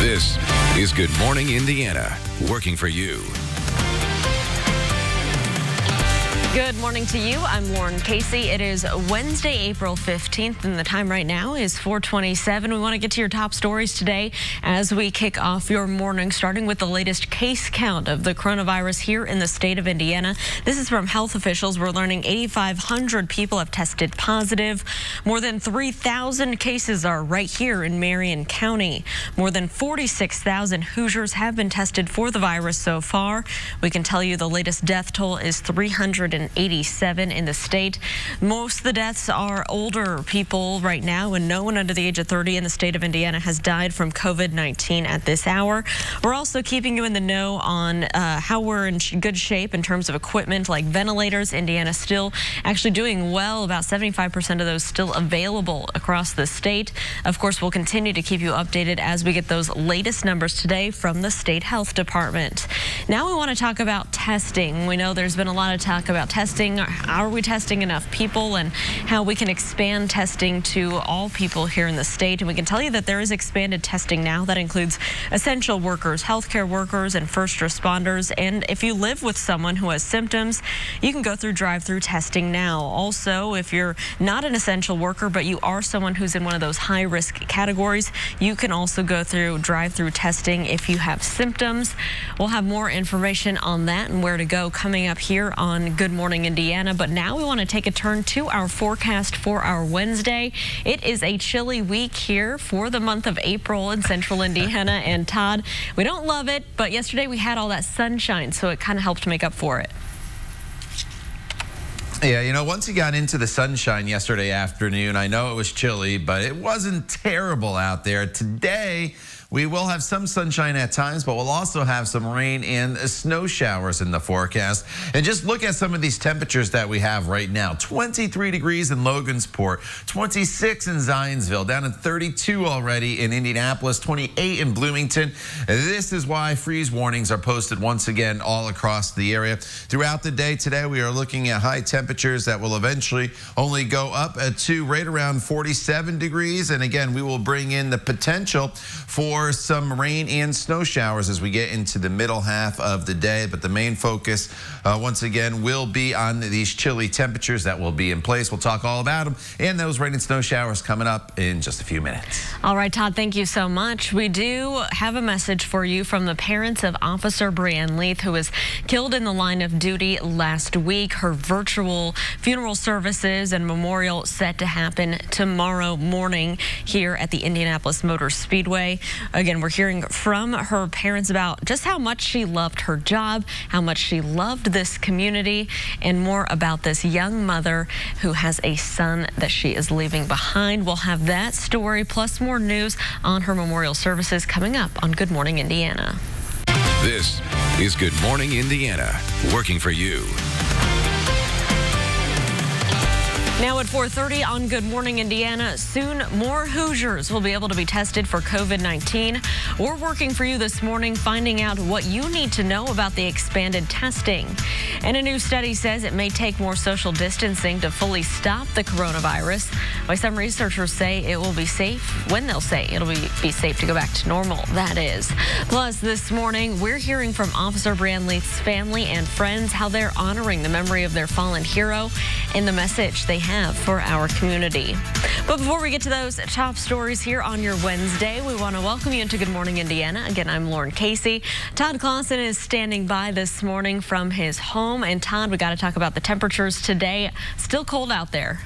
This is Good Morning Indiana, working for you. Good morning to you. I'm Lauren Casey. It is Wednesday, April 15th, and the time right now is 4:27. We want to get to your top stories today as we kick off your morning, starting with the latest case count of the coronavirus here in the state of Indiana. This is from health officials. We're learning 8,500 people have tested positive. More than 3,000 cases are right here in Marion County. More than 46,000 Hoosiers have been tested for the virus so far. We can tell you the latest death toll is 387 in the state. Most of the deaths are older people right now, and no one under the age of 30 in the state of Indiana has died from COVID-19 at this hour. We're also keeping you in the know on how we're in good shape in terms of equipment like ventilators. Indiana still actually doing well, about 75% of those still available across the state. Of course, we'll continue to keep you updated as we get those latest numbers today from the state health department. Now we want to talk about testing. We know there's been a lot of talk about testing. Are we testing enough people, and how we can expand testing to all people here in the state? And we can tell you that there is expanded testing now that includes essential workers, healthcare workers, and first responders. And if you live with someone who has symptoms, you can go through drive-through testing now. Also, if you're not an essential worker, but you are someone who's in one of those high-risk categories, you can also go through drive-through testing if you have symptoms. We'll have more information on that and where to go coming up here on Good Morning Indiana. But now we want to take a turn to our forecast for our Wednesday. It is a chilly week here for the month of April in central Indiana. And Todd, we don't love it, but yesterday we had all that sunshine, so it kind of helped make up for it. Yeah, you know, once you got into the sunshine yesterday afternoon, I know it was chilly, but it wasn't terrible out there. Today, we will have some sunshine at times, but we'll also have some rain and snow showers in the forecast. And just look at some of these temperatures that we have right now. 23 degrees in Logansport, 26 in Zionsville, down to 32 already in Indianapolis, 28 in Bloomington. This is why freeze warnings are posted once again all across the area. Throughout the day today, we are looking at high temperatures that will eventually only go up to right around 47 degrees. And again, we will bring in the potential for some rain and snow showers as we get into the middle half of the day. But the main focus, once again, will be on these chilly temperatures that will be in place. We'll talk all about them and those rain and snow showers coming up in just a few minutes. All right, Todd, thank you so much. We do have a message for you from the parents of Officer Brianne Leith, who was killed in the line of duty last week. Her virtual funeral services and memorial set to happen tomorrow morning here at the Indianapolis Motor Speedway. Again, we're hearing from her parents about just how much she loved her job, how much she loved this community, and more about this young mother who has a son that she is leaving behind. We'll have that story plus more news on her memorial services coming up on Good Morning Indiana. This is Good Morning Indiana, working for you. Now at 4:30 on Good Morning Indiana, soon more Hoosiers will be able to be tested for COVID-19. We're working for you this morning, finding out what you need to know about the expanded testing. And a new study says it may take more social distancing to fully stop the coronavirus. While some researchers say it will be safe, when they'll say it'll be safe to go back to normal, that is. Plus, this morning, we're hearing from Officer Brianne Leith's family and friends how they're honoring the memory of their fallen hero and the message they have for our community. But before we get to those top stories here on your Wednesday, we want to welcome you into Good Morning Indiana. Again, I'm Lauren Casey. Todd Clausen is standing by this morning from his home. And Todd, we got to talk about the temperatures today. Still cold out there.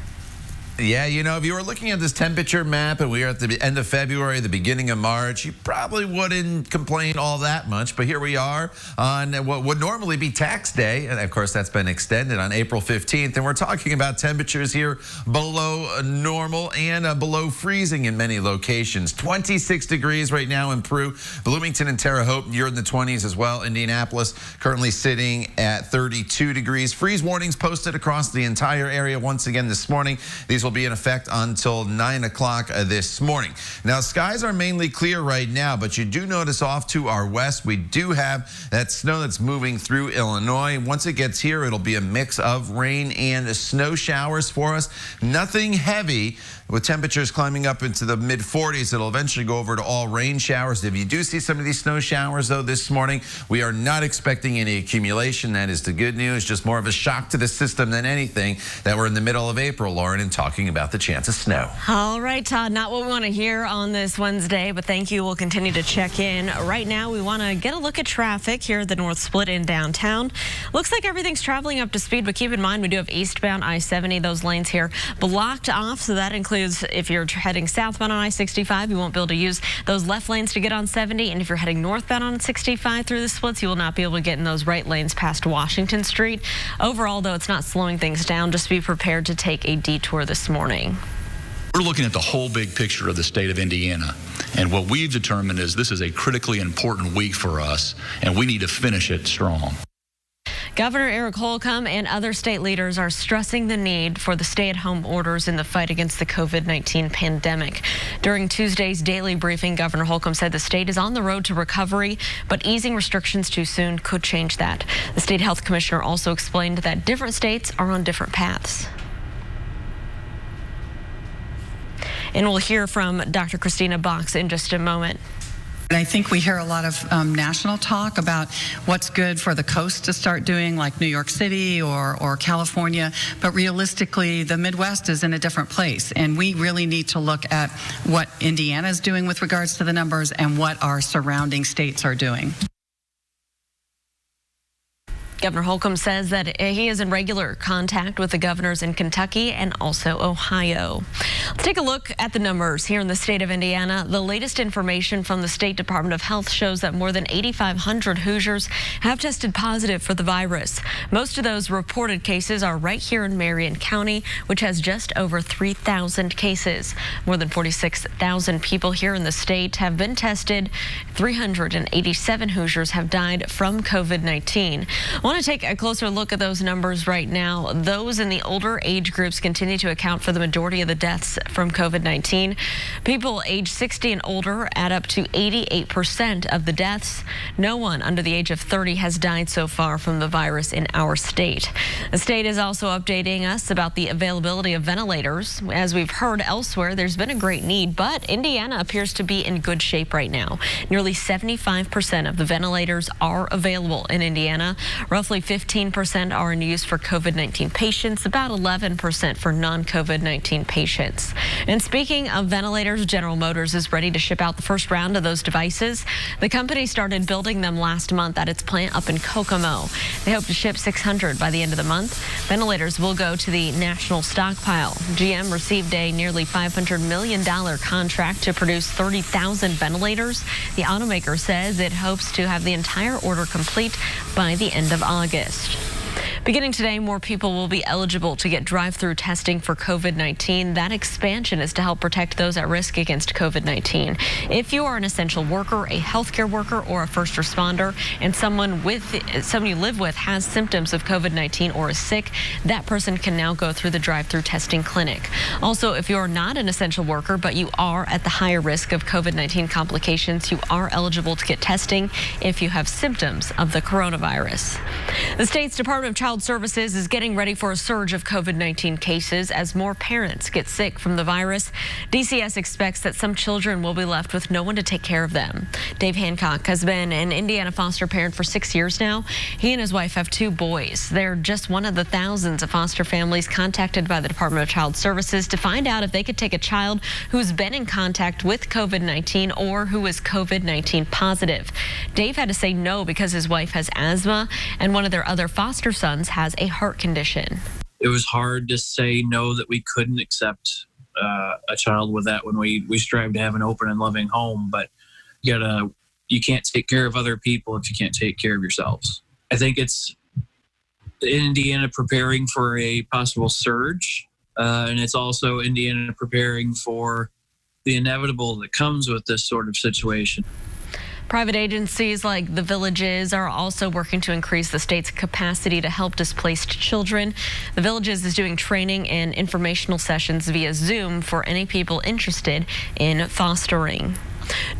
Yeah, you know, if you were looking at this temperature map and we are at the end of February, the beginning of March, you probably wouldn't complain all that much. But here we are on what would normally be tax day. And of course, that's been extended on April 15th. And we're talking about temperatures here below normal and below freezing in many locations. 26 degrees right now in Peru. Bloomington and Terre Haute, you're in the 20s as well. Indianapolis currently sitting at 32 degrees. Freeze warnings posted across the entire area once again this morning. These will be in effect until 9 o'clock this morning. Now, skies are mainly clear right now, but you do notice off to our west, we do have that snow that's moving through Illinois. Once it gets here, it'll be a mix of rain and snow showers for us. Nothing heavy. with temperatures climbing up into the mid-40s. It'll eventually go over to all rain showers. If you do see some of these snow showers, though, this morning, we are not expecting any accumulation. That is the good news. Just more of a shock to the system than anything that we're in the middle of April, Lauren, and talking about the chance of snow. All right, Todd, not what we want to hear on this Wednesday, but thank you. We'll continue to check in. Right now, we want to get a look at traffic here at the North Split in downtown. Looks like everything's traveling up to speed, but keep in mind we do have eastbound I-70. Those lanes here blocked off, so that includes if you're heading southbound on I-65, you won't be able to use those left lanes to get on 70, and if you're heading northbound on 65 through the splits, you will not be able to get in those right lanes past Washington Street. Overall, though, it's not slowing things down. Just be prepared to take a detour this morning. We're looking at the whole big picture of the state of Indiana, and what we've determined is this is a critically important week for us, and we need to finish it strong. Governor Eric Holcomb and other state leaders are stressing the need for the stay-at-home orders in the fight against the COVID-19 pandemic. During Tuesday's daily briefing, Governor Holcomb said the state is on the road to recovery, but easing restrictions too soon could change that. The state health commissioner also explained that different states are on different paths. And we'll hear from Dr. Christina Box in just a moment. I think we hear a lot of national talk about what's good for the coast to start doing, like New York City or California, but realistically, the Midwest is in a different place, and we really need to look at what Indiana is doing with regards to the numbers and what our surrounding states are doing. Governor Holcomb says that he is in regular contact with the governors in Kentucky and also Ohio. Let's take a look at the numbers here in the state of Indiana. The latest information from the State Department of Health shows that more than 8,500 Hoosiers have tested positive for the virus. Most of those reported cases are right here in Marion County, which has just over 3,000 cases. More than 46,000 people here in the state have been tested. 387 Hoosiers have died from COVID-19. I want to take a closer look at those numbers right now. Those in the older age groups continue to account for the majority of the deaths from COVID-19. People age 60 and older add up to 88% of the deaths. No one under the age of 30 has died so far from the virus in our state. The state is also updating us about the availability of ventilators. As we've heard elsewhere, there's been a great need, but Indiana appears to be in good shape right now. Nearly 75% of the ventilators are available in Indiana. Roughly 15% are in use for COVID-19 patients, about 11% for non-COVID-19 patients. And speaking of ventilators, General Motors is ready to ship out the first round of those devices. The company started building them last month at its plant up in Kokomo. They hope to ship 600 by the end of the month. Ventilators will go to the national stockpile. GM received a nearly $500 million contract to produce 30,000 ventilators. The automaker says it hopes to have the entire order complete by the end of August. Beginning today, more people will be eligible to get drive-through testing for COVID-19. That expansion is to help protect those at risk against COVID-19. If you are an essential worker, a healthcare worker, or a first responder, and someone you live with has symptoms of COVID-19 or is sick, that person can now go through the drive-through testing clinic. Also, if you are not an essential worker, but you are at the higher risk of COVID-19 complications, you are eligible to get testing if you have symptoms of the coronavirus. The state's Department of Child Services is getting ready for a surge of COVID-19 cases as more parents get sick from the virus. DCS expects that some children will be left with no one to take care of them. Dave Hancock has been an Indiana foster parent for 6 years now. He and his wife have 2 boys. They're just one of the thousands of foster families contacted by the Department of Child Services to find out if they could take a child who's been in contact with COVID-19 or who is COVID-19 positive. Dave had to say no because his wife has asthma and one of their other foster sons has a heart condition. It was hard to say no that we couldn't accept a child with that when we strive to have an open and loving home, but you can't take care of other people if you can't take care of yourselves. I think it's Indiana preparing for a possible surge, and it's also Indiana preparing for the inevitable that comes with this sort of situation. Private agencies like the Villages are also working to increase the state's capacity to help displaced children. The Villages is doing training and informational sessions via Zoom for any people interested in fostering.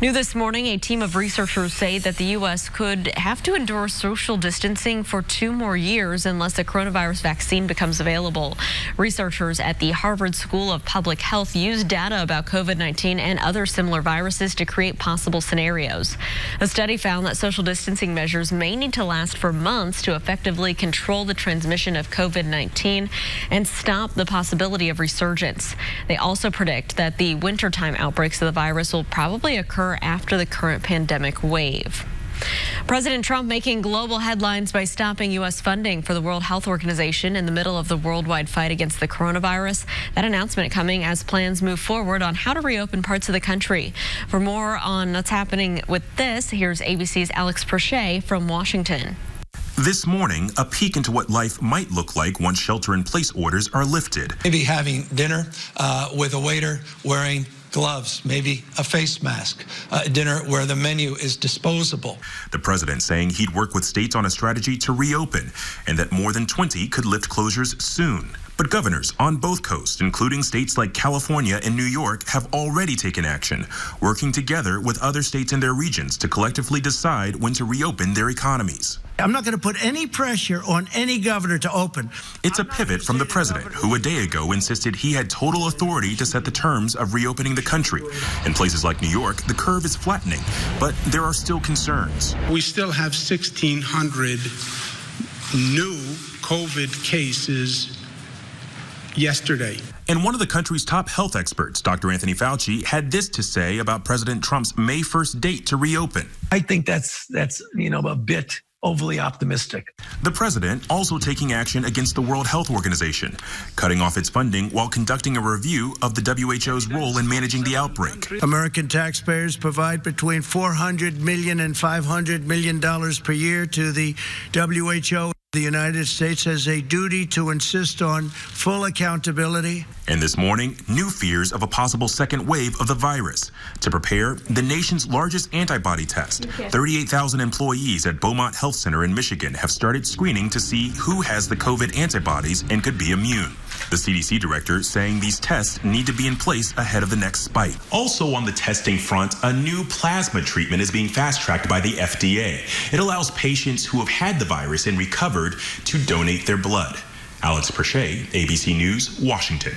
New this morning, a team of researchers say that the U.S. could have to endure social distancing for 2 more years unless a coronavirus vaccine becomes available. Researchers at the Harvard School of Public Health used data about COVID-19 and other similar viruses to create possible scenarios. A study found that social distancing measures may need to last for months to effectively control the transmission of COVID-19 and stop the possibility of resurgence. They also predict that the wintertime outbreaks of the virus will probably occur after the current pandemic wave. President Trump making global headlines by stopping U.S. funding for the World Health Organization in the middle of the worldwide fight against the coronavirus. That announcement coming as plans move forward on how to reopen parts of the country. For more on what's happening with this, here's ABC's Alex Perche from Washington. This morning, a peek into what life might look like once shelter-in-place orders are lifted. Maybe having dinner with a waiter wearing gloves, maybe a face mask, dinner where the menu is disposable. The president saying he'd work with states on a strategy to reopen and that more than 20 could lift closures soon. But governors on both coasts, including states like California and New York, have already taken action, working together with other states in their regions to collectively decide when to reopen their economies. I'm not going to put any pressure on any governor to open. It's a pivot from the president, who a day ago insisted he had total authority to set the terms of reopening the country. In places like New York, the curve is flattening, but there are still concerns. We still have 1,600 new COVID cases yesterday. And one of the country's top health experts, Dr. Anthony Fauci, had this to say about President Trump's May 1st date to reopen. I think that's a bit overly optimistic. The president also taking action against the World Health Organization, cutting off its funding while conducting a review of the WHO's role in managing the outbreak. American taxpayers provide between $400 million and $500 million per year to the WHO. The United States has a duty to insist on full accountability. And this morning, new fears of a possible second wave of the virus. To prepare, the nation's largest antibody test. 38,000 employees at Beaumont Health Center in Michigan have started screening to see who has the COVID antibodies and could be immune. The CDC director saying these tests need to be in place ahead of the next spike. Also on the testing front, a new plasma treatment is being fast-tracked by the FDA. It allows patients who have had the virus and recovered to donate their blood. Alex Perche, ABC News, Washington.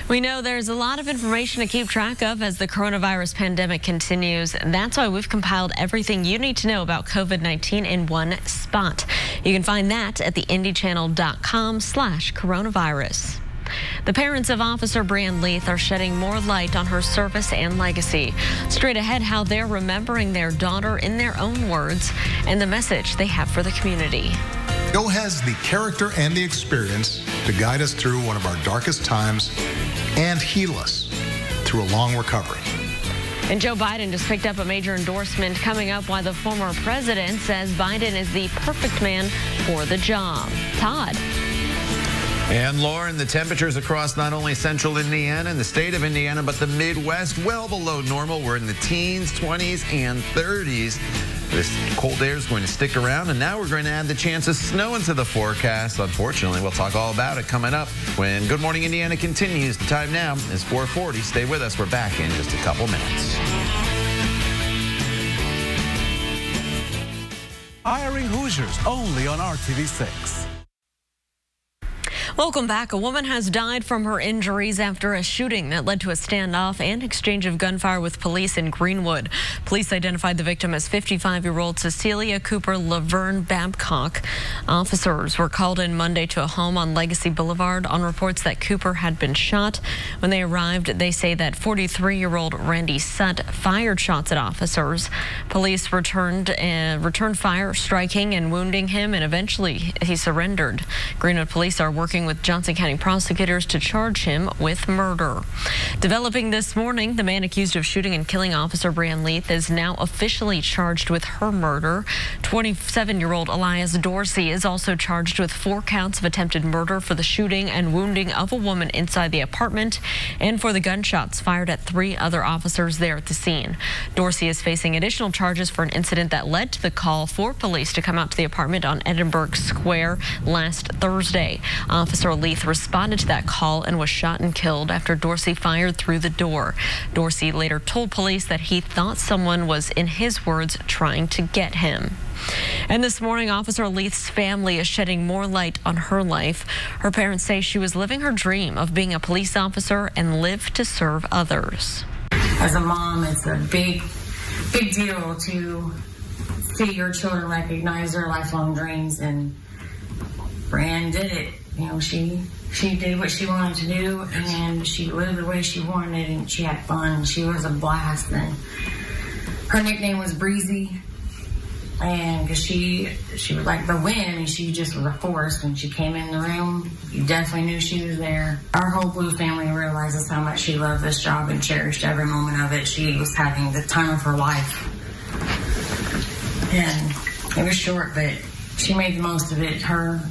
We know there's a lot of information to keep track of as the coronavirus pandemic continues. That's why we've compiled everything you need to know about COVID-19 in one spot. You can find that at theindychannel.com/coronavirus. The parents of Officer Brianne Leith are shedding more light on her service and legacy. Straight ahead, how they're remembering their daughter in their own words and the message they have for the community. Joe has the character and the experience to guide us through one of our darkest times and heal us through a long recovery. And Joe Biden just picked up a major endorsement coming up while the former president says Biden is the perfect man for the job. Todd. And Lauren, the temperatures across not only central Indiana and the state of Indiana, but the Midwest, well below normal. We're in the teens, 20s, and 30s. This cold air is going to stick around, and now we're going to add the chance of snow into the forecast. Unfortunately, we'll talk all about it coming up when Good Morning Indiana continues. The time now is 4:40. Stay with us. We're back in just a couple minutes. Hiring Hoosiers only on RTV6. Welcome back. A woman has died from her injuries after a shooting that led to a standoff and exchange of gunfire with police in Greenwood. Police identified the victim as 55-year-old Cecilia Cooper Laverne Babcock. Officers were called in Monday to a home on Legacy Boulevard on reports that Cooper had been shot. When they arrived, they say that 43-year-old Randy Sutt fired shots at officers. Police returned fire, striking and wounding him, and eventually he surrendered. Greenwood police are working with Johnson County prosecutors to charge him with murder. Developing this morning, the man accused of shooting and killing Officer Brianne Leith is now officially charged with her murder. 27-year-old Elias Dorsey is also charged with 4 counts of attempted murder for the shooting and wounding of a woman inside the apartment and for the gunshots fired at 3 other officers there at the scene. Dorsey is facing additional charges for an incident that led to the call for police to come out to the apartment on Edinburgh Square last Thursday. Officers Officer Leith responded to that call and was shot and killed after Dorsey fired through the door. Dorsey later told police that he thought someone was, in his words, trying to get him. And this morning, Officer Leith's family is shedding more light on her life. Her parents say she was living her dream of being a police officer and live to serve others. As a mom, it's a big deal to see your children recognize their lifelong dreams, and Fran did it. You know, she did what she wanted to do, and she lived the way she wanted, and she had fun. She was a blast, and her nickname was Breezy. And because she was like the wind, and she just was a force. When she came in the room, you definitely knew she was there. Our whole Blue family realizes how much she loved this job and cherished every moment of it. She was having the time of her life. And it was short, but she made the most of it.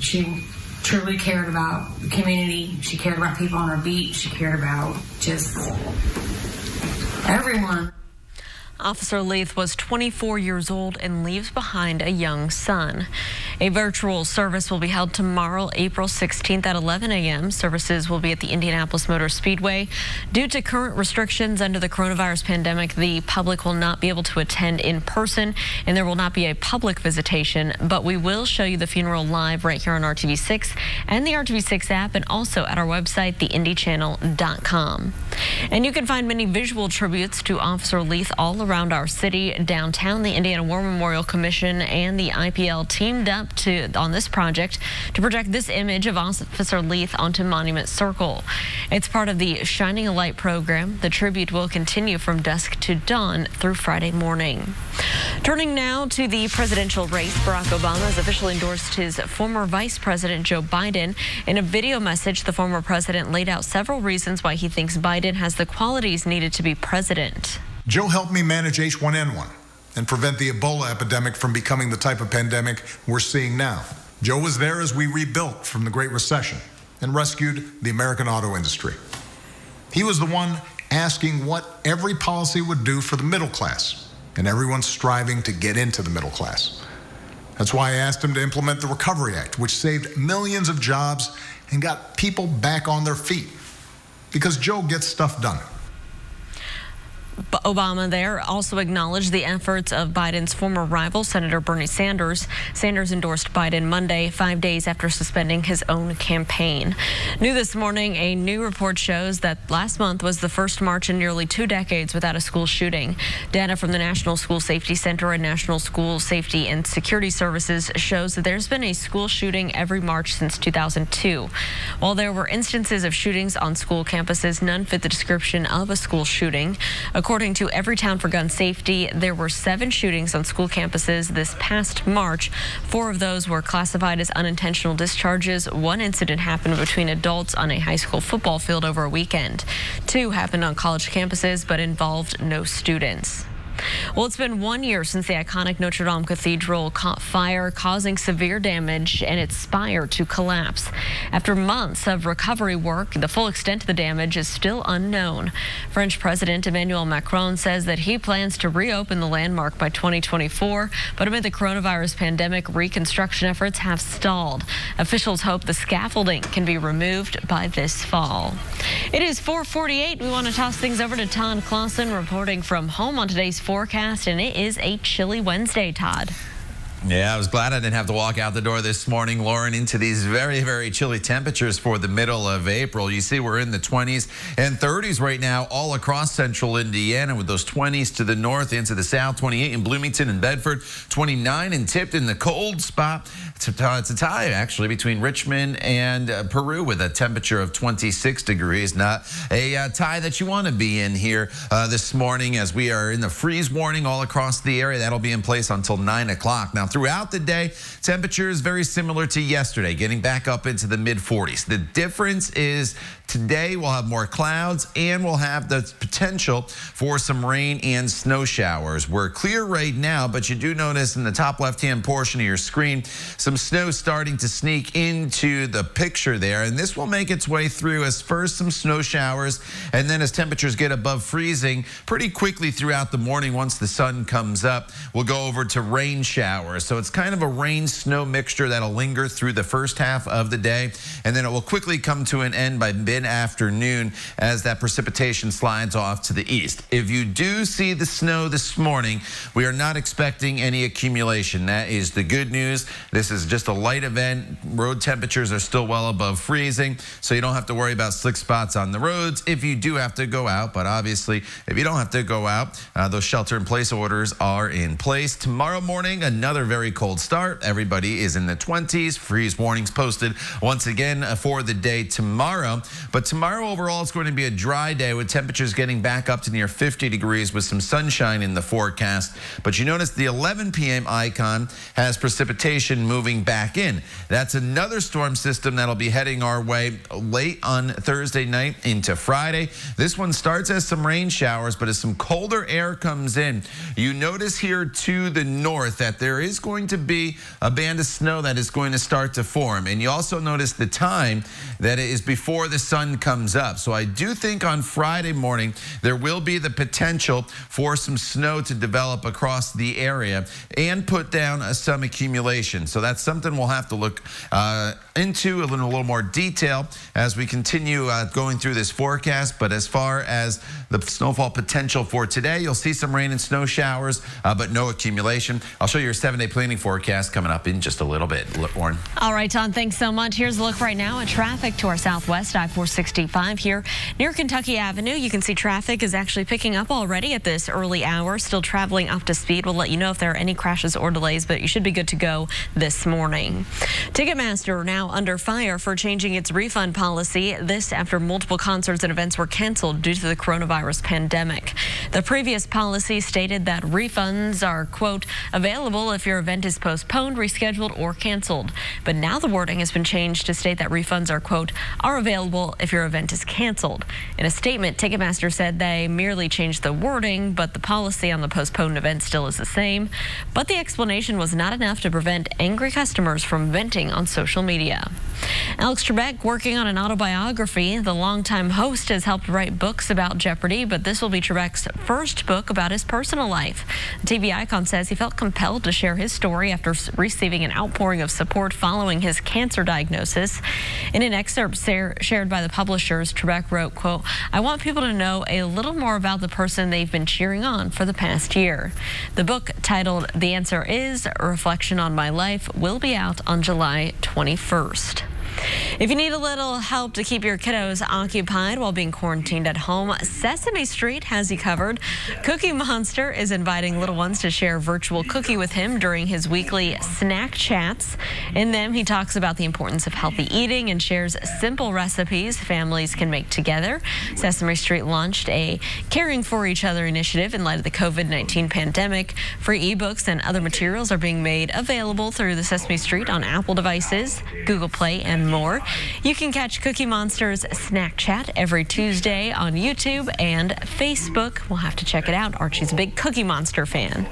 She truly cared about the community. She cared about people on her beat. She cared about just everyone. Officer Leith was 24 years old and leaves behind a young son. A virtual service will be held tomorrow, April 16th at 11 a.m. Services will be at the Indianapolis Motor Speedway. Due to current restrictions under the coronavirus pandemic, the public will not be able to attend in person, and there will not be a public visitation, but we will show you the funeral live right here on RTV6 and the RTV6 app, and also at our website, theindychannel.com. And you can find many visual tributes to Officer Leith all around our city. Downtown, the Indiana War Memorial Commission and the IPL teamed up on this project to project this image of Officer Leith onto Monument Circle. It's part of the Shining a Light program. The tribute will continue from dusk to dawn through Friday morning. Turning now to the presidential race, Barack Obama has officially endorsed his former Vice President Joe Biden. In a video message, the former president laid out several reasons why he thinks Biden has the qualities needed to be president. Joe helped me manage H1N1 and prevent the Ebola epidemic from becoming the type of pandemic we're seeing now. Joe was there as we rebuilt from the Great Recession and rescued the American auto industry. He was the one asking what every policy would do for the middle class, and everyone's striving to get into the middle class. That's why I asked him to implement the Recovery Act, which saved millions of jobs and got people back on their feet. Because Joe gets stuff done. Obama there also acknowledged the efforts of Biden's former rival, Senator Bernie Sanders. Sanders endorsed Biden Monday, 5 days after suspending his own campaign. New this morning, a new report shows that last month was the first March in nearly 2 decades without a school shooting. Data from the National School Safety Center and National School Safety and Security Services shows that there's been a school shooting every March since 2002. While there were instances of shootings on school campuses, none fit the description of a school shooting. According to Everytown for Gun Safety, there were 7 shootings on school campuses this past March. 4 of those were classified as unintentional discharges. 1 incident happened between adults on a high school football field over a weekend. 2 happened on college campuses but involved no students. Well, it's been 1 year since the iconic Notre Dame Cathedral caught fire, causing severe damage and its spire to collapse. After months of recovery work, the full extent of the damage is still unknown. French President Emmanuel Macron says that he plans to reopen the landmark by 2024, but amid the coronavirus pandemic, reconstruction efforts have stalled. Officials hope the scaffolding can be removed by this fall. It is 4:48. We want to toss things over to Todd Clausen reporting from home on today's forecast, and it is a chilly Wednesday, Todd. Yeah, I was glad I didn't have to walk out the door this morning, Lauren, into these very, very chilly temperatures for the middle of April. You see we're in the 20s and 30s right now all across central Indiana, with those 20s to the north into the south, 28 in Bloomington and Bedford, 29 in Tipton, the cold spot. It's a tie, actually, between Richmond and Peru with a temperature of 26 degrees. Not a tie that you want to be in here this morning, as we are in the freeze warning all across the area. That'll be in place until 9 o'clock. Now, throughout the day, temperatures very similar to yesterday, getting back up into the mid-40s. The difference is today we'll have more clouds and we'll have the potential for some rain and snow showers. We're clear right now, but you do notice in the top left-hand portion of your screen some snow starting to sneak into the picture there, and this will make its way through as first some snow showers, and then as temperatures get above freezing pretty quickly throughout the morning, once the sun comes up, we'll go over to rain showers. So it's kind of a rain-snow mixture that'll linger through the first half of the day, and then it will quickly come to an end by mid-afternoon as that precipitation slides off to the east. If you do see the snow this morning, we are not expecting any accumulation. That is the good news. This is just a light event. Road temperatures are still well above freezing, so you don't have to worry about slick spots on the roads if you do have to go out. But obviously, if you don't have to go out, those shelter-in-place orders are in place. Tomorrow morning, another very cold start. Everybody is in the 20s. Freeze warnings posted once again for the day tomorrow. But tomorrow overall is going to be a dry day with temperatures getting back up to near 50 degrees with some sunshine in the forecast. But you notice the 11 p.m. icon has precipitation moving back in. That's another storm system that'll be heading our way late on Thursday night into Friday. This one starts as some rain showers, but as some colder air comes in, you notice here to the north that there is going to be a band of snow that is going to start to form. And you also notice the time that it is before the sun comes up. So I do think on Friday morning, there will be the potential for some snow to develop across the area and put down some accumulation. So that's something we'll have to look into in a little more detail as we continue going through this forecast. But as far as the snowfall potential for today, you'll see some rain and snow showers, but no accumulation. I'll show you your 7-day planning forecast coming up in just a little bit. Warren. All right, Tom, thanks so much. Here's a look right now at traffic to our southwest, I-465 here near Kentucky Avenue. You can see traffic is actually picking up already at this early hour, still traveling up to speed. We'll let you know if there are any crashes or delays, but you should be good to go this morning. Ticketmaster now under fire for changing its refund policy. This after multiple concerts and events were canceled due to the coronavirus pandemic. The previous policy stated that refunds are, quote, available if your event is postponed, rescheduled, or canceled. But now the wording has been changed to state that refunds are, quote, are available if your event is canceled. In a statement, Ticketmaster said they merely changed the wording, but the policy on the postponed event still is the same. But the explanation was not enough to prevent angry customers from venting on social media. Alex Trebek working on an autobiography. The longtime host has helped write books about Jeopardy, but this will be Trebek's first book about his personal life. The TV icon says he felt compelled to share his story after receiving an outpouring of support following his cancer diagnosis. In an excerpt shared by the publishers, Trebek wrote, quote, I want people to know a little more about the person they've been cheering on for the past year. The book, titled The Answer Is, A Reflection on My Life, will be out on July 21st. If you need a little help to keep your kiddos occupied while being quarantined at home, Sesame Street has you covered. Cookie Monster is inviting little ones to share a virtual cookie with him during his weekly snack chats. In them, he talks about the importance of healthy eating and shares simple recipes families can make together. Sesame Street launched a Caring for Each Other initiative in light of the COVID-19 pandemic. Free ebooks and other materials are being made available through the Sesame Street on Apple devices, Google Play, and more. You can catch Cookie Monster's Snack Chat every Tuesday on YouTube and Facebook. We'll have to check it out. Archie's a big Cookie Monster fan.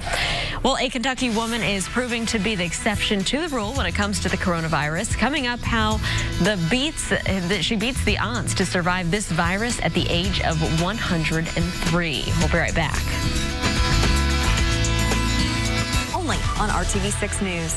Well, a Kentucky woman is proving to be the exception to the rule when it comes to the coronavirus. Coming up, how she beats the odds to survive this virus at the age of 103. We'll be right back. Only on RTV6 News.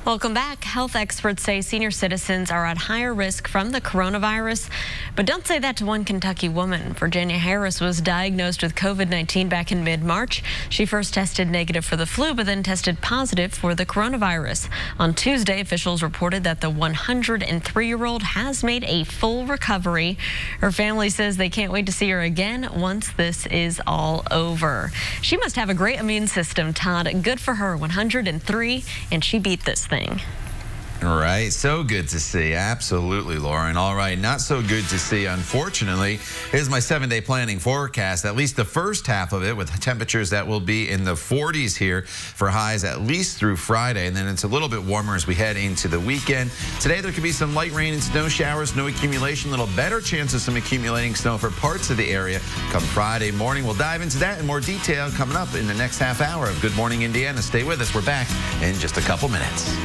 Welcome back. Health experts say senior citizens are at higher risk from the coronavirus, but don't say that to one Kentucky woman. Virginia Harris was diagnosed with COVID-19 back in mid-March. She first tested negative for the flu, but then tested positive for the coronavirus. On Tuesday, officials reported that the 103-year-old has made a full recovery. Her family says they can't wait to see her again once this is all over. She must have a great immune system, Todd. Good for her, 103, and she beat this thing. All right, so good to see. Absolutely, Lauren. All right, not so good to see, unfortunately. Here's my 7-day planning forecast, at least the first half of it, with temperatures that will be in the 40s here for highs at least through Friday, and then it's a little bit warmer as we head into the weekend. Today, there could be some light rain and snow showers, no accumulation, a little better chance of some accumulating snow for parts of the area come Friday morning. We'll dive into that in more detail coming up in the next half hour of Good Morning Indiana. Stay with us. We're back in just a couple minutes.